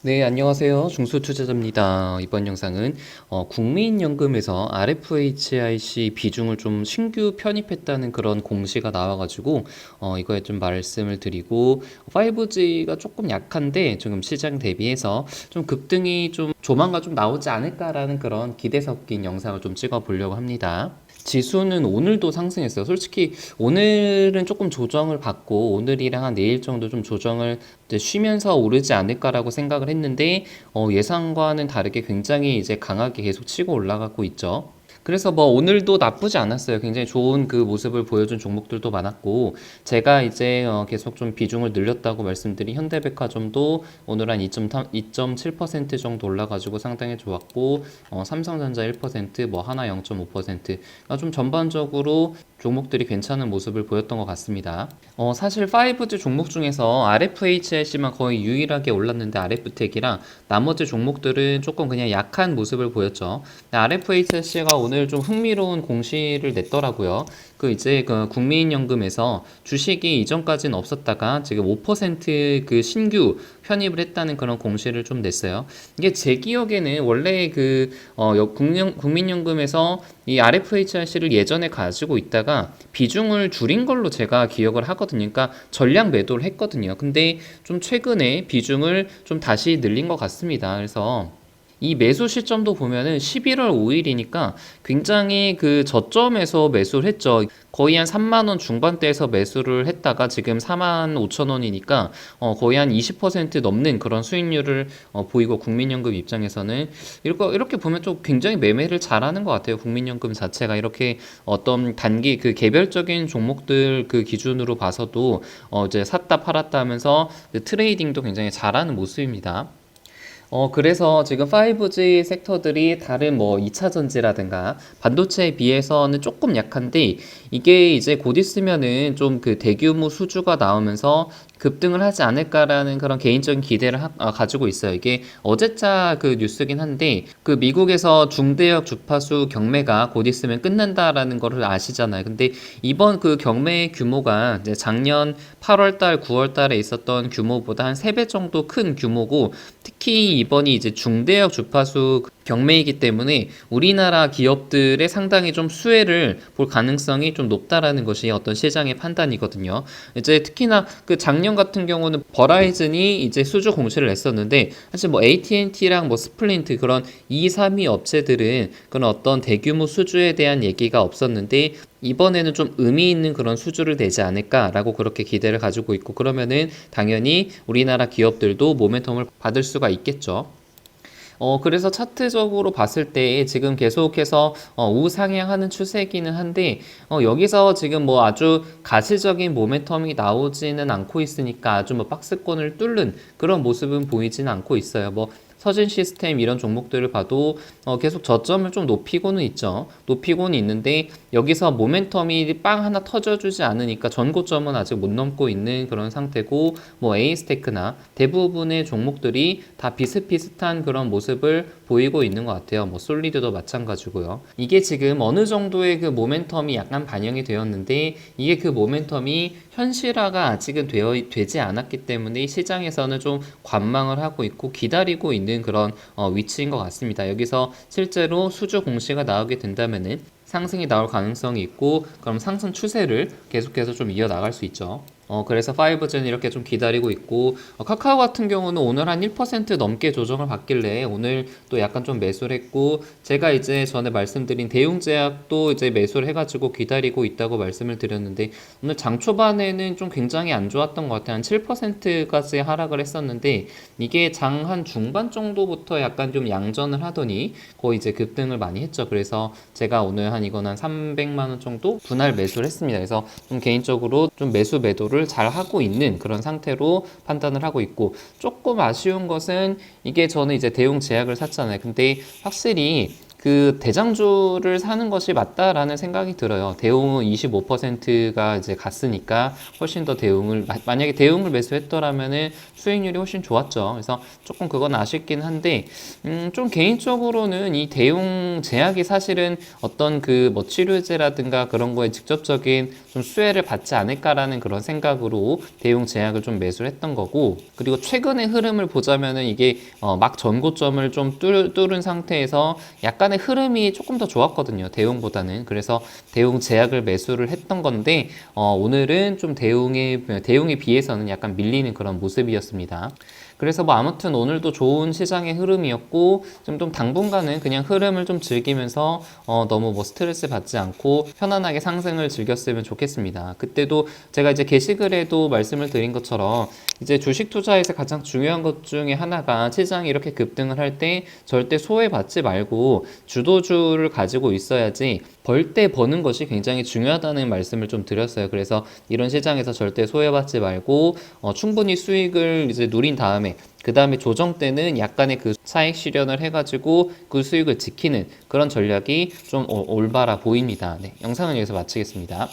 네, 안녕하세요. 중수투자자입니다. 이번 영상은 국민연금에서 RFHIC 비중을 좀 신규 편입했다는 그런 공시가 나와가지고 이거에 좀 말씀을 드리고 5G가 조금 약한데 지금 시장 대비해서 좀 급등이 좀 조만간 좀 나오지 않을까라는 그런 기대 섞인 영상을 좀 찍어 보려고 합니다. 지수는 오늘도 상승했어요. 솔직히 오늘은 조금 조정을 받고 오늘이랑 한 내일 정도 좀 조정을 이제 쉬면서 오르지 않을까라고 생각을 했는데 예상과는 다르게 굉장히 이제 강하게 계속 치고 올라가고 있죠. 그래서 뭐 오늘도 나쁘지 않았어요. 굉장히 좋은 그 모습을 보여준 종목들도 많았고, 제가 이제 계속 좀 비중을 늘렸다고 말씀드린 현대백화점도 오늘 한 2.7% 정도 올라가지고 상당히 좋았고, 삼성전자 1%, 뭐 하나 0.5%, 그러니까 좀 전반적으로 종목들이 괜찮은 모습을 보였던 것 같습니다. 사실 5G 종목 중에서 RFHLC만 거의 유일하게 올랐는데 RF텍이랑 나머지 종목들은 조금 그냥 약한 모습을 보였죠. RFHC가 오늘 좀 흥미로운 공시를 냈더라고요. 그 이제 그 국민연금에서 주식이 이전까지는 없었다가 지금 5%그 신규 편입을 했다는 그런 공시를 좀 냈어요. 이게 제 기억에는 원래 국민연금에서 이 RFHRC를 예전에 가지고 있다가 비중을 줄인 걸로 제가 기억을 하거든요. 그러니까 전량 매도를 했거든요. 근데 좀 최근에 비중을 좀 다시 늘린 것 같습니다. 그래서 이 매수 시점도 보면은 11월 5일이니까 굉장히 그 저점에서 매수를 했죠. 거의 한 3만 원 중반대에서 매수를 했다가 지금 4만 5천 원이니까 거의 한 20% 넘는 그런 수익률을 보이고, 국민연금 입장에서는 이렇게 보면 좀 굉장히 매매를 잘하는 것 같아요. 국민연금 자체가 이렇게 어떤 단기 그 개별적인 종목들 그 기준으로 봐서도 이제 샀다 팔았다 하면서 트레이딩도 굉장히 잘하는 모습입니다. 그래서 지금 5G 섹터들이 다른 뭐 2차 전지라든가 반도체에 비해서는 조금 약한데, 이게 이제 곧 있으면은 좀 그 대규모 수주가 나오면서 급등을 하지 않을까라는 그런 개인적인 기대를 가지고 있어요. 이게 어제자 그 뉴스긴 한데, 그 미국에서 중대역 주파수 경매가 곧 있으면 끝난다라는 거를 아시잖아요. 근데 이번 그 경매 규모가 이제 작년 8월 달, 9월 달에 있었던 규모보다 한 3배 정도 큰 규모고, 특히 이번이 이제 중대역 주파수 경매이기 때문에 우리나라 기업들의 상당히 좀 수혜를 볼 가능성이 좀 높다라는 것이 어떤 시장의 판단이거든요. 이제 특히나 그 작년 같은 경우는 버라이즌이 이제 수주 공시를 냈었는데, 사실 뭐 AT&T랑 뭐 스플린트 그런 2, 3위 업체들은 그런 어떤 대규모 수주에 대한 얘기가 없었는데, 이번에는 좀 의미 있는 그런 수주를 내지 않을까라고 그렇게 기대를 가지고 있고, 그러면은 당연히 우리나라 기업들도 모멘텀을 받을 수가 있겠죠. 그래서 차트적으로 봤을 때 지금 계속해서 우상향하는 추세이기는 한데, 여기서 지금 뭐 아주 가시적인 모멘텀이 나오지는 않고 있으니까 아주 뭐 박스권을 뚫는 그런 모습은 보이지는 않고 있어요. 뭐 서진 시스템 이런 종목들을 봐도 계속 저점을 좀 높이고는 있죠. 높이고는 있는데 여기서 모멘텀이 빵 하나 터져주지 않으니까 전고점은 아직 못 넘고 있는 그런 상태고, 뭐 에이스테크나 대부분의 종목들이 다 비슷비슷한 그런 모습을 보이고 있는 것 같아요. 뭐 솔리드도 마찬가지고요. 이게 지금 어느 정도의 그 모멘텀이 약간 반영이 되었는데, 이게 그 모멘텀이 현실화가 아직은 되지 않았기 때문에 시장에서는 좀 관망을 하고 있고 기다리고 있는 그런 위치인 것 같습니다. 여기서 실제로 수주 공시가 나오게 된다면은 상승이 나올 가능성이 있고, 그럼 상승 추세를 계속해서 좀 이어나갈 수 있죠. 그래서 5G는 이렇게 좀 기다리고 있고, 카카오 같은 경우는 오늘 한 1% 넘게 조정을 받길래 오늘 또 약간 좀 매수를 했고, 제가 이제 전에 말씀드린 대웅제약도 이제 매수를 해가지고 기다리고 있다고 말씀을 드렸는데, 오늘 장 초반에는 좀 굉장히 안 좋았던 것 같아요. 한 7%까지 하락을 했었는데, 이게 장 한 중반 정도부터 약간 좀 양전을 하더니 거의 이제 급등을 많이 했죠. 그래서 제가 오늘 이건 한 300만 원 정도 분할 매수를 했습니다. 그래서 좀 개인적으로 좀 매수 매도를 잘 하고 있는 그런 상태로 판단을 하고 있고, 조금 아쉬운 것은 이게 저는 이제 대웅 제약을 샀잖아요. 근데 확실히 그 대장주를 사는 것이 맞다라는 생각이 들어요. 대웅은 25%가 이제 갔으니까 훨씬 더 대웅을 만약에 대웅을 매수했더라면은 수익률이 훨씬 좋았죠. 그래서 조금 그건 아쉽긴 한데 좀 개인적으로는 이 대웅 제약이 사실은 어떤 그 뭐 치료제라든가 그런 거에 직접적인 좀 수혜를 받지 않을까라는 그런 생각으로 대웅 제약을 좀 매수를 했던 거고, 그리고 최근의 흐름을 보자면은 이게 막 전고점을 좀 뚫은 상태에서 약간의 흐름이 조금 더 좋았거든요, 대웅보다는. 그래서 대웅 제약을 매수를 했던 건데 오늘은 좀 대웅에 비해서는 약간 밀리는 그런 모습이었습니다. 그래서 뭐 아무튼 오늘도 좋은 시장의 흐름이었고, 좀 당분간은 그냥 흐름을 좀 즐기면서 너무 뭐 스트레스 받지 않고 편안하게 상승을 즐겼으면 좋겠습니다. 그때도 제가 이제 게시글에도 말씀을 드린 것처럼 이제 주식 투자에서 가장 중요한 것 중에 하나가 시장이 이렇게 급등을 할 때 절대 소외받지 말고 주도주를 가지고 있어야지 벌 때 버는 것이 굉장히 중요하다는 말씀을 좀 드렸어요. 그래서 이런 시장에서 절대 소외받지 말고 충분히 수익을 이제 누린 다음에 그 다음에 조정 때는 약간의 그 차익 실현을 해가지고 그 수익을 지키는 그런 전략이 좀 올바라 보입니다. 네, 영상은 여기서 마치겠습니다.